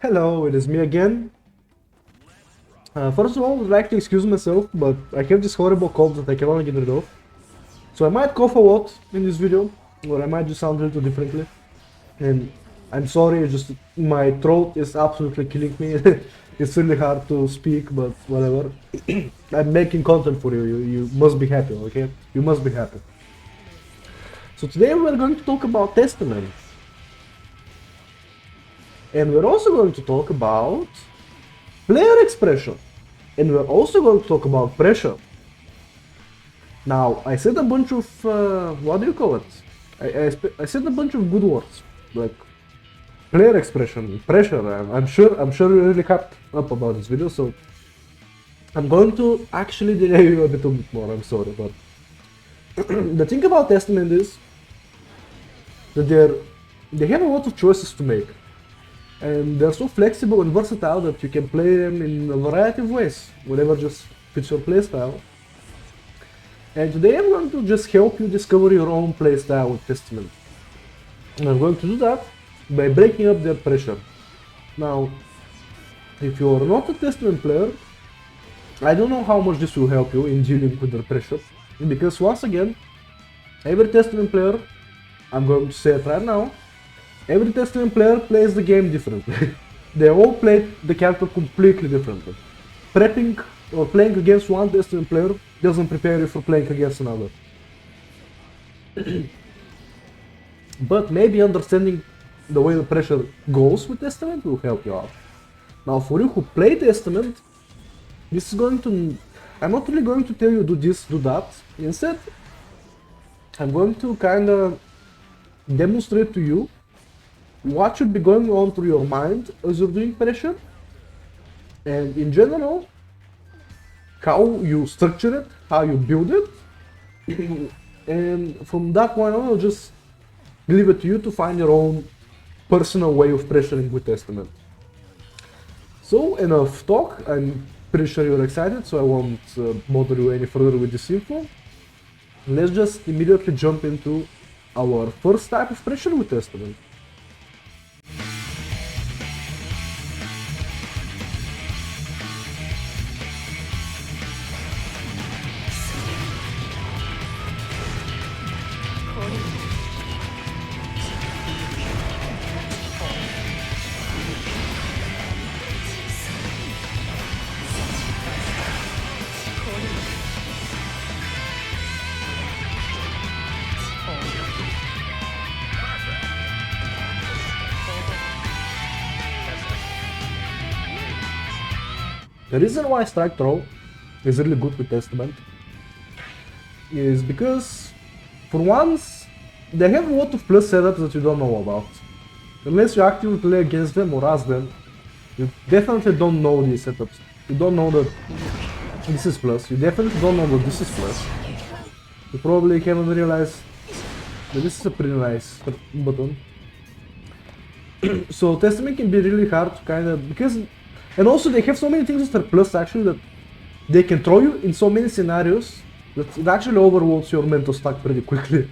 Hello, it is me again. First of all, I would like to excuse myself, but I have this horrible cough that I can only get rid of. So I might cough a lot in this video, or I might just sound a little differently. And I'm sorry, just my throat is absolutely killing me. It's really hard to speak, but whatever. I'm making content for you. You must be happy, okay? You must be happy. So today we're going to talk about Testament. And we're also going to talk about player expression. And we're also going to talk about pressure. Now, I said a bunch of, what do you call it? I said a bunch of good words, like player expression, pressure. I'm sure you're really hyped up about this video, so I'm going to actually delay you a little bit more, I'm sorry, but the thing about Testament is that they have a lot of choices to make. And they're so flexible and versatile that you can play them in a variety of ways, whatever just fits your playstyle. And today I'm going to just help you discover your own playstyle with Testament. And I'm going to do that by breaking up their pressure. Now, if you're not a Testament player, I don't know how much this will help you in dealing with their pressure. Because once again, every Testament player, I'm going to say it right now, every Testament player plays the game differently. They all play the character completely differently. Prepping or playing against one Testament player doesn't prepare you for playing against another. But maybe understanding the way the pressure goes with Testament will help you out. Now for you who play Testament, this is going to... I'm not really going to tell you do this, do that. Instead, I'm going to kinda demonstrate to you what should be going on through your mind as you're doing pressure, and in general, how you structure it, how you build it, and from that point on, I'll just leave it to you to find your own personal way of pressuring with Testament. So, enough talk. I'm pretty sure you're excited, so I won't bother you any further with this info. Let's just immediately jump into our first type of pressure with Testament. The reason why Strike Throw is really good with Testament is because, for once, they have a lot of plus setups that you don't know about. Unless you actively play against them or ask them, you definitely don't know these setups. You don't know that this is plus, you definitely don't know that this is plus. You probably haven't realized that this is a pretty nice button. So Testament can be really hard to kinda, because... And also they have so many things that are plus actually that they can throw you in so many scenarios that it actually overloads your mental stack pretty quickly.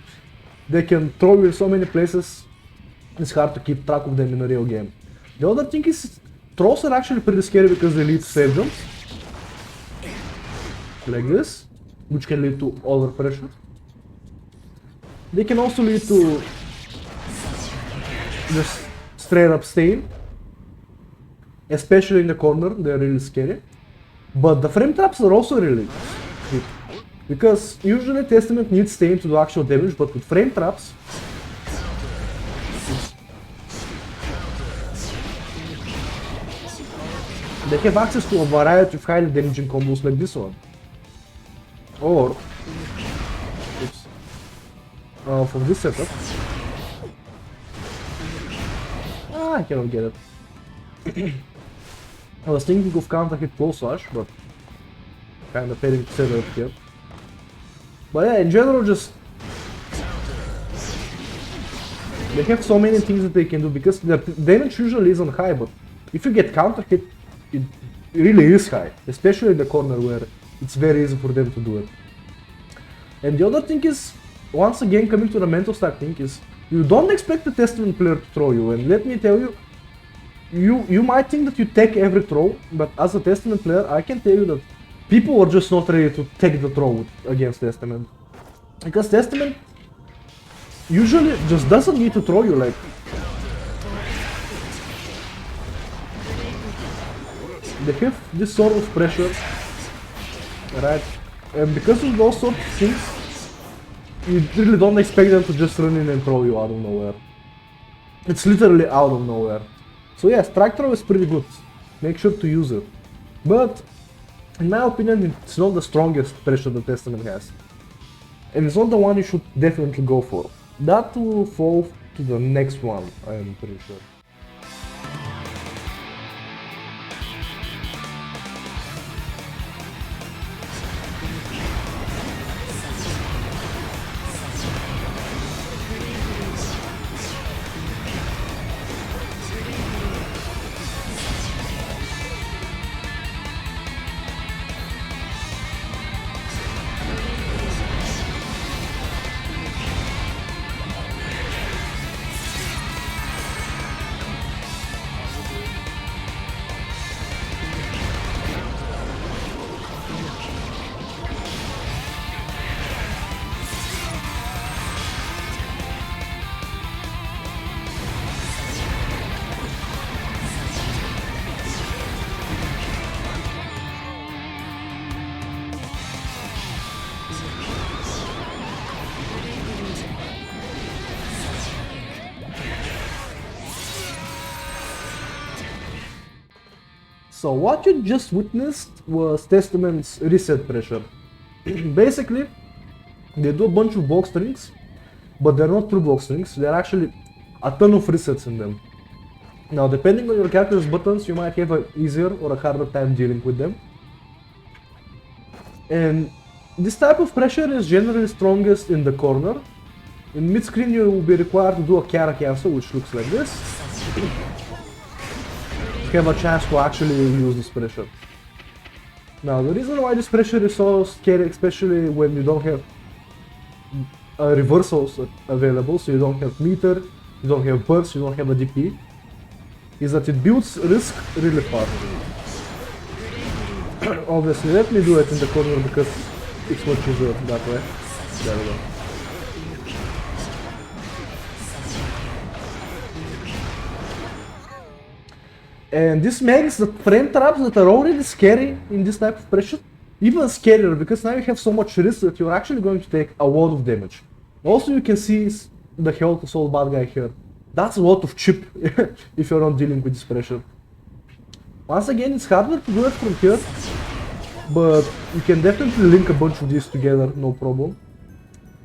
They can throw you in so many places, it's hard to keep track of them in a real game. The other thing is, throws are actually pretty scary because they lead to safe jumps. Like this, which can lead to overpressure. They can also lead to just straight up staying. Especially in the corner, they're really scary. But the frame traps are also really good. Because usually Testament needs staying to do actual damage, but with frame traps, they have access to a variety of highly damaging combos like this one. Or, oops, from this setup. I cannot get it. I was thinking of counter hit close slash, but kinda failing to set it up here. But yeah, in general, just they have so many things that they can do because the damage usually isn't high, but if you get counter hit, it really is high, especially in the corner where it's very easy for them to do it. And the other thing is, once again coming to the mental stack thing, is you don't expect the Testament player to throw you, and let me tell you, you might think that you take every throw, but as a Testament player, I can tell you that people are just not ready to take the throw against Testament. Because Testament usually just doesn't need to throw you, like... They have this sort of pressure, right? And because of those sort of things, you really don't expect them to just run in and throw you out of nowhere. It's literally out of nowhere. So yeah, strike throw is pretty good. Make sure to use it. But, in my opinion, it's not the strongest pressure the Testament has. And it's not the one you should definitely go for. That will fall to the next one, I am pretty sure. So what you just witnessed was Testament's reset pressure. Basically, they do a bunch of box strings, but they're not true box strings, they're actually a ton of resets in them. Now, depending on your character's buttons, you might have an easier or a harder time dealing with them. And this type of pressure is generally strongest in the corner. In mid-screen you will be required to do a Chiara cancel, which looks like this. Have a chance to actually use this pressure. Now, the reason why this pressure is so scary, especially when you don't have reversals available, so you don't have meter, you don't have burst, you don't have a DP, is that it builds risk really fast. Obviously, let me do it in the corner because it's much easier that way. There we go. And this makes the frame traps that are already scary in this type of pressure even scarier, because now you have so much risk that you're actually going to take a lot of damage. Also, you can see the health of old bad guy here. That's a lot of chip if you're not dealing with this pressure. Once again, it's harder to do it from here, but you can definitely link a bunch of these together, no problem.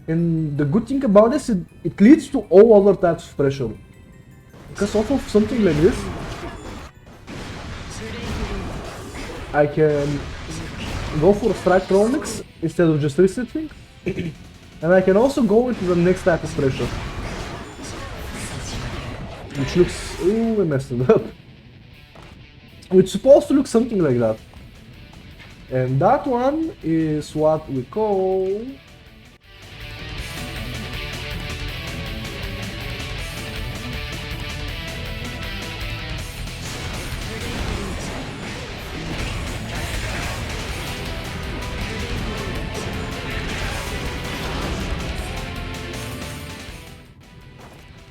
And the good thing about this, it leads to all other types of pressure. Because off of something like this, I can go for a strike throw mix instead of just resetting, and I can also go into the next type of pressure, which looks... ooh, I messed it up. Which is supposed to look something like that. And that one is what we call...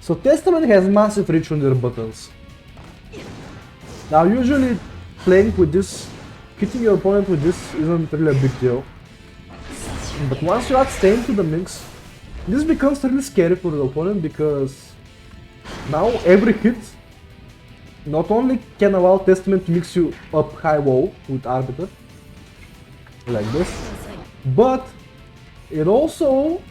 So Testament has massive reach on their buttons. Now usually playing with this, hitting your opponent with this isn't really a big deal. But once you add Stain to the mix, this becomes really scary for the opponent, because now every hit not only can allow Testament to mix you up high-low with Arbiter, like this, but it also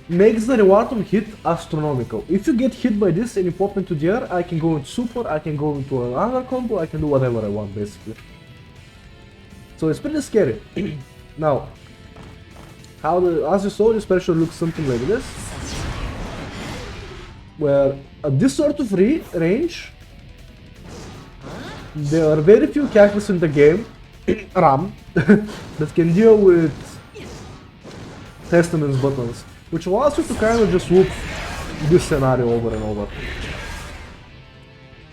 makes the reward on hit astronomical. If you get hit by this and you pop into the air, I can go into super, I can go into another combo, I can do whatever I want basically. So it's pretty scary. Now, as you saw, this pressure looks something like this, where at this sort of range, there are very few characters in the game, RAM, that can deal with Testament's buttons, which allows you to kind of just whoop this scenario over and over.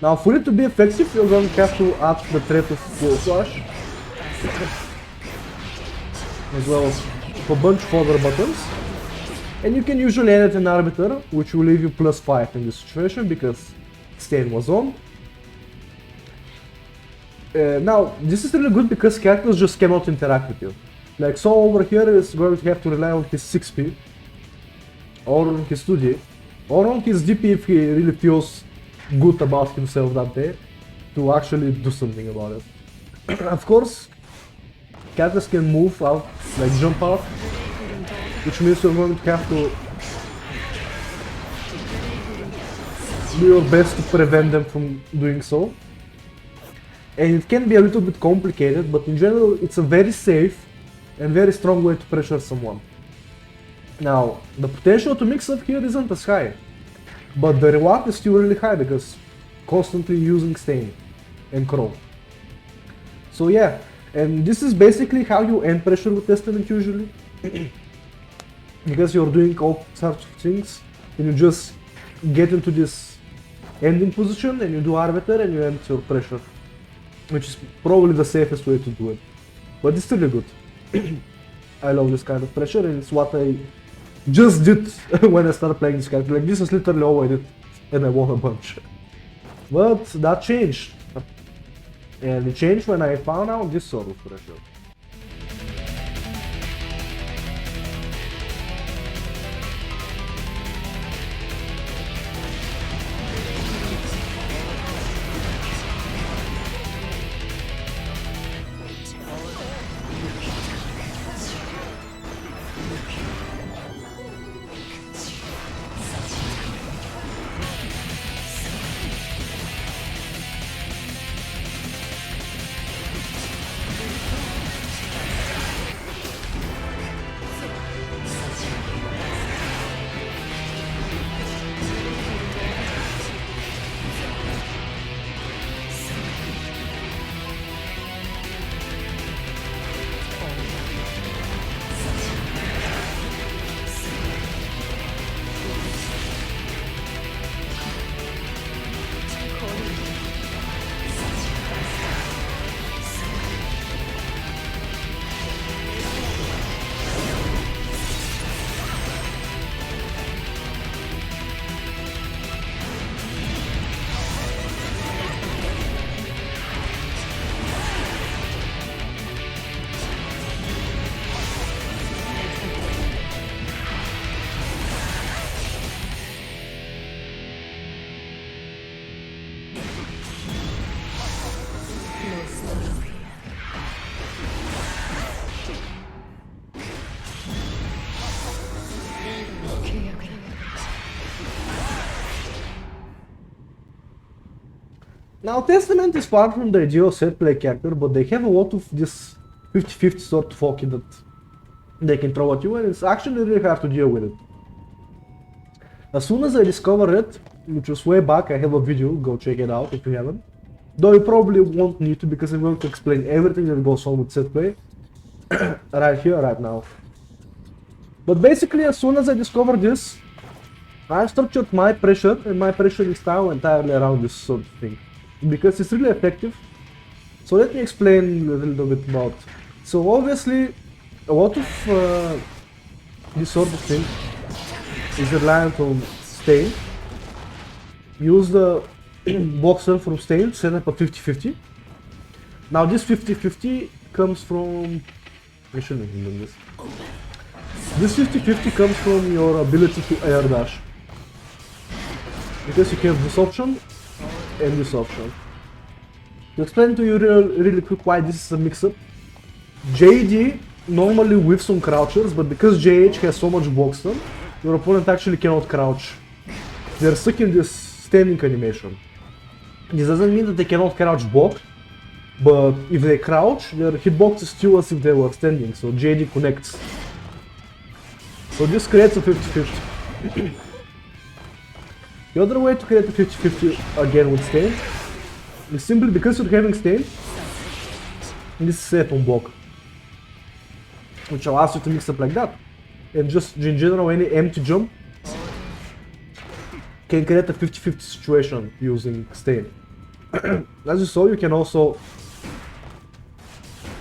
Now for it to be effective, you're going to have to add the threat of full flash, as well as a bunch of other buttons. And you can usually edit an arbiter, which will leave you +5 in this situation because stain was on. Now, this is really good because characters just cannot interact with you. Like, so over here is going to have to rely on his 6p, or on his 2d, or on his DP if he really feels good about himself that day, to actually do something about it. Of course, characters can move out, like jump out, which means you're going to have to do your best to prevent them from doing so. And it can be a little bit complicated, but in general it's a very safe and very strong way to pressure someone. Now, the potential to mix up here isn't as high, but the reward is still really high because constantly using Stain and Crow. So yeah, and this is basically how you end pressure with Testament usually. Because you're doing all sorts of things, and you just get into this ending position and you do Arbiter and you end your pressure. Which is probably the safest way to do it. But it's really good. I love this kind of pressure, and it's what I just did when I started playing this character. Like, this is literally all I did, and I won a bunch. But that changed. And it changed when I found out this sort of pressure. Now, Testament is far from the ideal Setplay character, but they have a lot of this 50-50 sort of hockey that they can throw at you, and it's actually really hard to deal with it. As soon as I discovered it, which was way back, I have a video, go check it out if you haven't. Though you probably won't need to, because I'm going to explain everything that goes on with Setplay right here, right now. But basically, as soon as I discovered this, I structured my pressure and my pressuring style entirely around this sort of thing, because it's really effective. So let me explain a little bit about. So obviously, a lot of this sort of thing is reliant on Stain. Use the boxer from Stain, set up a 50-50. Now this 50-50 comes from... I shouldn't have done this. This 50-50 comes from your ability to air dash. Because you have this option and this option. To explain to you really quick why this is a mix-up. JD normally whiffs on crouchers, but because JH has so much box stun, your opponent actually cannot crouch. They're stuck in this standing animation. This doesn't mean that they cannot crouch block, but if they crouch, their hitbox is still as if they were standing, so JD connects. So this creates a 50-50. The other way to create a 50-50 again with Stain is simply because you're having Stain, this is set on block, which allows you to mix up like that. And just in general, any empty jump can create a 50-50 situation using Stain. As you saw, you can also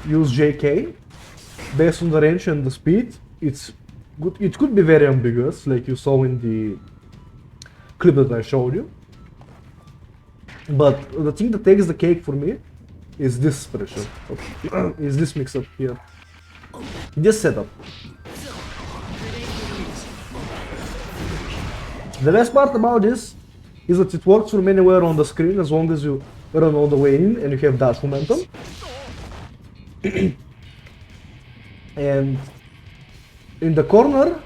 use JK based on the range and the speed. It's good. It could be very ambiguous, like you saw in the clip that I showed you. But the thing that takes the cake for me is this pressure, is this mix-up here, this setup. The best part about this is that it works from anywhere on the screen as long as you run all the way in and you have dash momentum. And in the corner,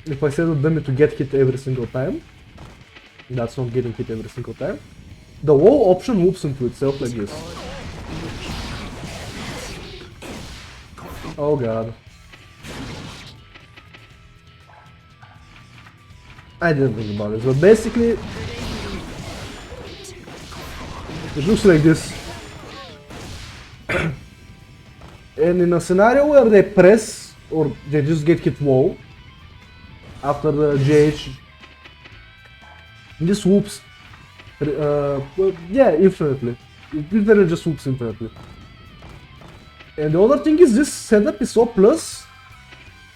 if I set the dummy to get hit every single time, that's not getting hit every single time, the wall option moves into itself like this. Oh god. I didn't think about it, but basically it looks like this. And in a scenario where they press or they just get hit wall after the GH, this whoops. Well, yeah, infinitely. It literally just whoops infinitely. And the other thing is this setup is so plus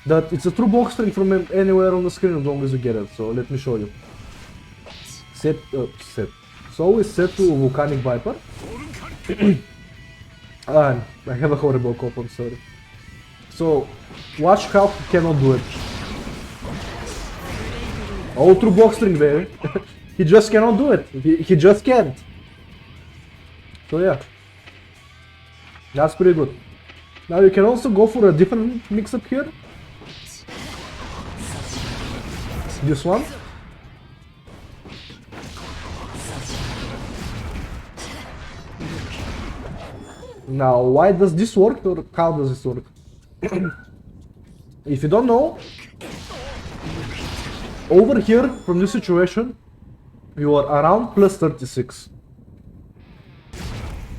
that it's a true box string from anywhere on the screen as long as you get it. So let me show you. Set. It's always set to Volcanic Viper. I have a horrible cop, I'm sorry. So watch how he cannot do it. All true box string, baby. He just cannot do it. He just can't. So yeah, that's pretty good. Now you can also go for a different mix-up here. This one. Now, why does this work or how does this work? If you don't know, over here from this situation, you are around plus 36.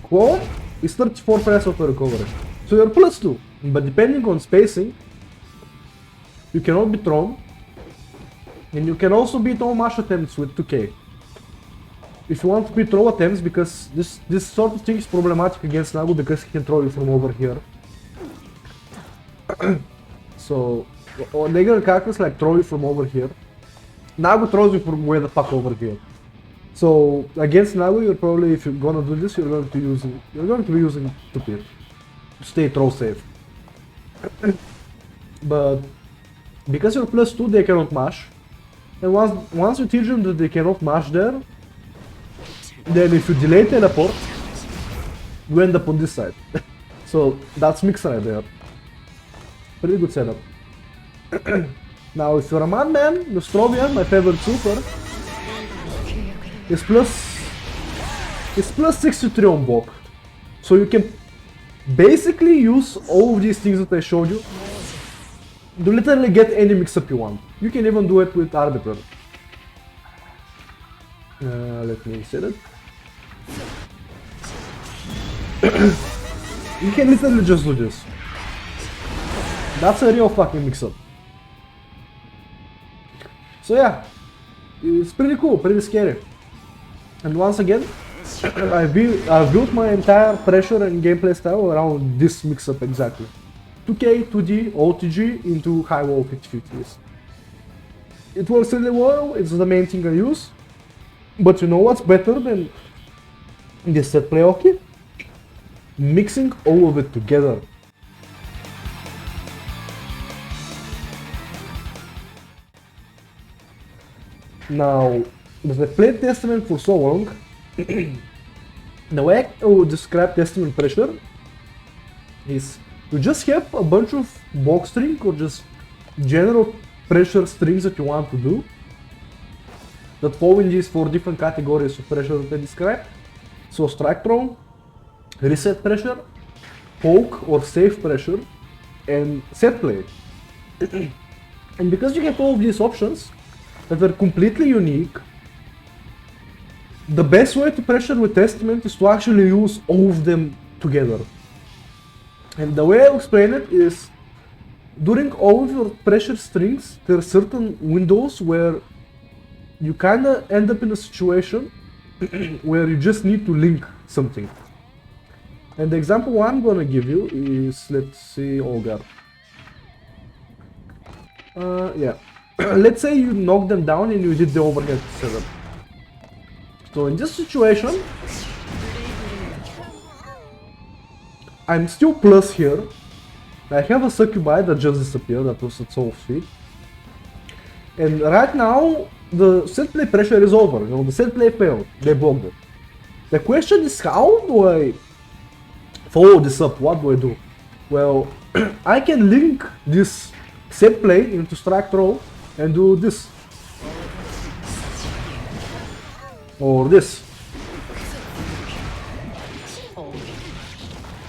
Clone is 34 press auto recovery. So you're plus 2, but depending on spacing, you cannot be thrown, and you can also beat all mash attempts with 2k. If you want to be throw attempts, because this sort of thing is problematic against Nagu because he can throw you from over here. So, regular characters like throw you from over here. Nagu throws you from way the fuck over here. So against Nagu, you're probably, if you're gonna do this, you're going to be using Stupid to stay throw safe. But because you're plus 2, they cannot mash. And once you teach them that they cannot mash there, then if you delay teleport, you end up on this side. So that's mix right there. Pretty good setup. Now if you're a madman, Nostrovian, my favorite super, is plus 63 on block. So you can basically use all of these things that I showed you to literally get any mix-up you want. You can even do it with Arbiter. Let me set it. You can literally just do this. That's a real fucking mix-up. So yeah, it's pretty cool, pretty scary. And once again, I've built my entire pressure and gameplay style around this mix-up exactly. 2K, 2D, OTG into high wall 50/50s. It works really well, it's the main thing I use. But you know what's better than this set play hockey? Mixing all of it together. Now, as I played Testament for so long, the way I would describe Testament pressure is you just have a bunch of box string or just general pressure strings that you want to do that fall in these 4 different categories of pressure that I described. So strike throw, reset pressure, poke or safe pressure, and set play. And because you have all of these options that are completely unique, the best way to pressure with Testament is to actually use all of them together. And the way I explain it is, during all of your pressure strings, there are certain windows where you kinda end up in a situation where you just need to link something. And the example I'm gonna give you is, let's see, Olga. Yeah. Let's say you knock them down and you did the overhead setup. So in this situation, I'm still plus here. I have a succubi that just disappeared, that was at soul speed. And right now, the set play pressure is over, you know, the set play failed, they blocked it. The question is, how do I follow this up? What do I do? Well, I can link this set play into strike throw and do this. Or this.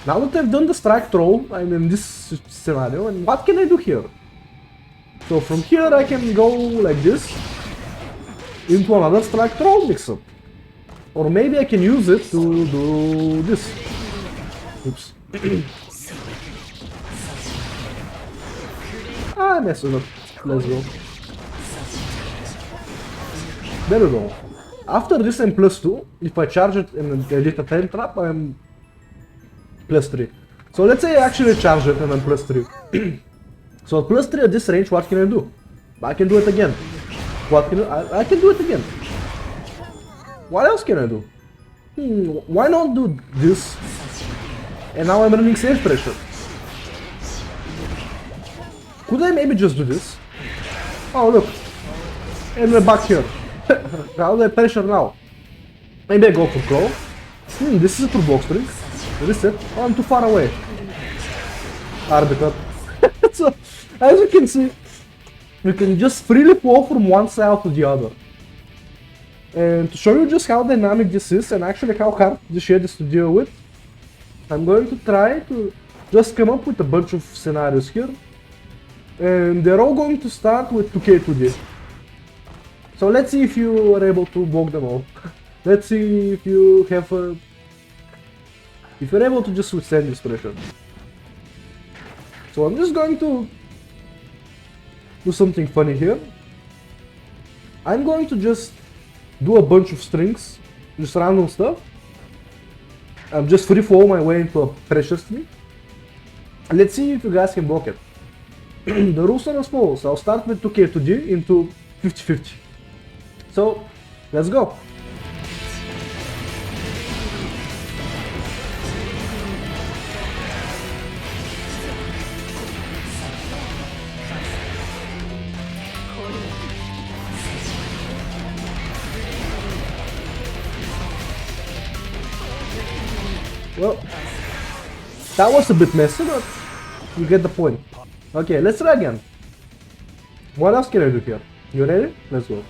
Now that I've done the strike throw, I'm in this scenario, and what can I do here? So from here I can go like this into another strike throw mix-up. Or maybe I can use it to do this. Oops. I messed it up. Let's go. There we go. After this I'm plus 2. If I charge it and edit a time trap, I'm plus 3. So let's say I actually charge it and I'm plus 3. So at plus 3 at this range, what can I do? I can do it again. What can I can do it again. What else can I do? Why not do this? And now I'm running safe pressure. Could I maybe just do this? Oh look. And we're back here. How do I pressure now? Maybe I go for claw. This is a provoke string. Reset. Oh, I'm too far away. Arbiter. So, as you can see, you can just freely flow from one side to the other. And to show you just how dynamic this is and actually how hard this shit is to deal with, I'm going to try to just come up with a bunch of scenarios here. And they're all going to start with 2K 2D. So let's see if you are able to block them all. Let's see if you have if you're able to just withstand this pressure. So I'm just going to do something funny here. I'm going to just do a bunch of strings, just random stuff. I'm just free flow my way into a pressure string. Let's see if you guys can block it. The rules are as follows. I'll start with 2K 2D into 50-50. So, let's go. Well, that was a bit messy, but you get the point. Okay, let's try again. What else can I do here? You ready? Let's go.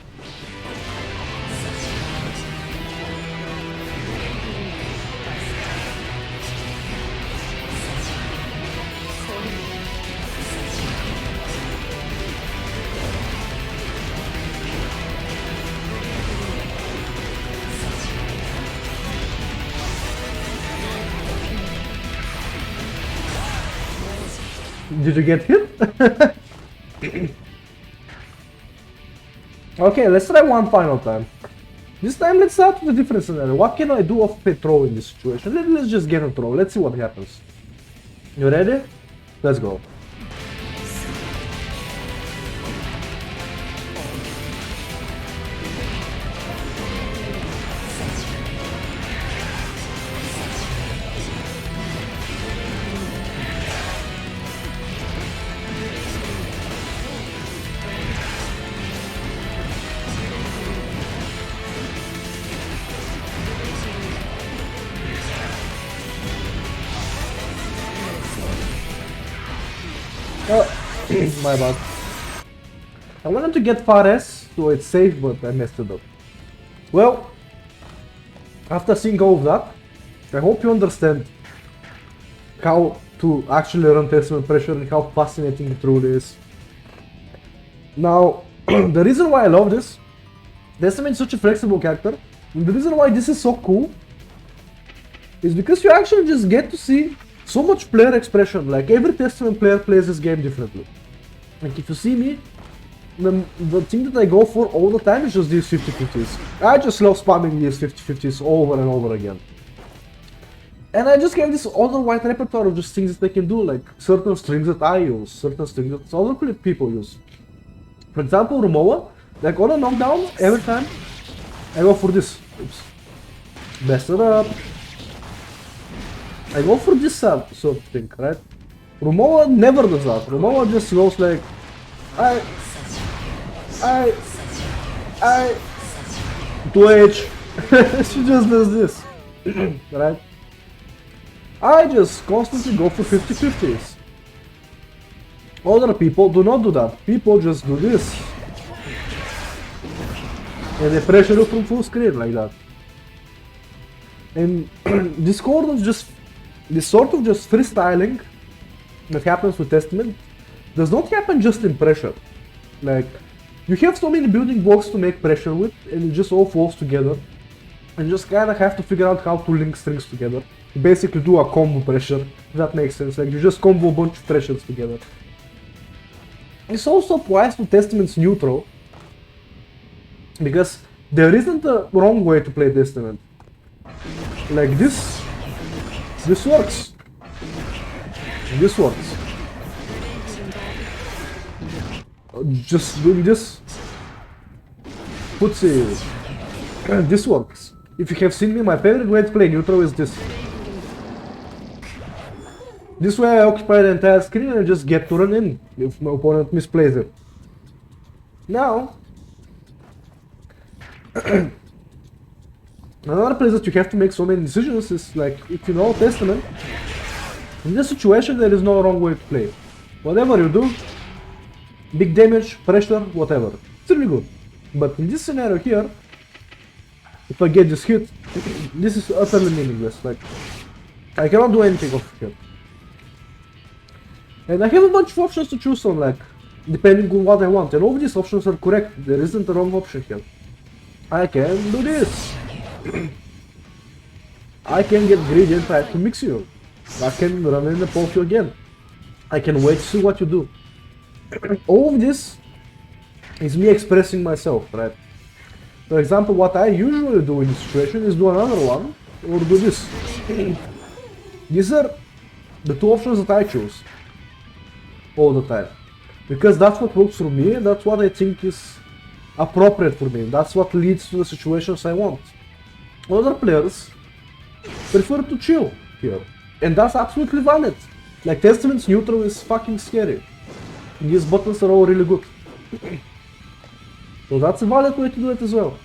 Did you get hit? Okay, let's try one final time. This time let's start with a different scenario. What can I do off pay throw in this situation? Let's just get a throw. Let's see what happens. You ready? Let's go. Oh, my bad. I wanted to get far S, so it's safe, but I messed it up. Well, after seeing all of that, I hope you understand how to actually run testament pressure and how fascinating it truly is. Now, the reason why I love this, Testament is such a flexible character, and the reason why this is so cool is because you actually just get to see so much player expression. Like every Testament player plays this game differently. Like if you see me, the thing that I go for all the time is just these 50-50s. I just love spamming these 50-50s over and over again. And I just have this other wide repertoire of just things that they can do, like certain strings that I use, certain strings that other people use. For example, Rumowa, like on a knockdown, every time I go for this. Oops. Mess it up. I go for this sort of thing, right? Rumowa never does that. Rumowa just goes like, I 2H. She just does this, right? I just constantly go for 50-50s. Other people do not do that. People just do this. And they pressure you from full screen like that. And this sort of just freestyling that happens with Testament does not happen just in pressure. Like, you have so many building blocks to make pressure with, and it just all falls together. And you just kinda have to figure out how to link strings together. You basically do a combo pressure, if that makes sense. Like, you just combo a bunch of pressures together. This also applies to Testament's neutral, because there isn't a wrong way to play Testament. Like this works. This works. Just doing this. Putsi. This works. If you have seen me, my favorite way to play neutral is this. This way I occupy the entire screen and I just get to run in if my opponent misplays it. Now, another place that you have to make so many decisions is like, if you know Testament, in this situation there is no wrong way to play. Whatever you do, big damage, pressure, whatever, it's really good. But in this scenario here, if I get this hit, this is utterly meaningless. Like, I cannot do anything off here. And I have a bunch of options to choose on, like, depending on what I want, and all these options are correct. There isn't a wrong option here. I can do this. I can get greedy and try to mix you. I can run in the poke you again. I can wait to see what you do. All of this is me expressing myself, right? For example, what I usually do in this situation is do another one, or do this. These are the two options that I choose all the time, because that's what works for me, and that's what I think is appropriate for me. That's what leads to the situations I want. Other players prefer to chill here, and that's absolutely valid. Like, Testament's neutral is fucking scary. These buttons are all really good. So that's a valid way to do it as well.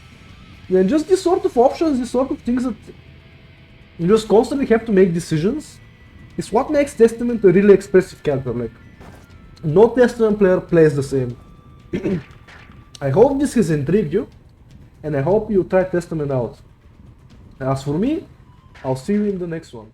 And just these sort of options, these sort of things that you just constantly have to make decisions, is what makes Testament a really expressive character. Like, no Testament player plays the same. I hope this has intrigued you, and I hope you try Testament out. As for me, I'll see you in the next one.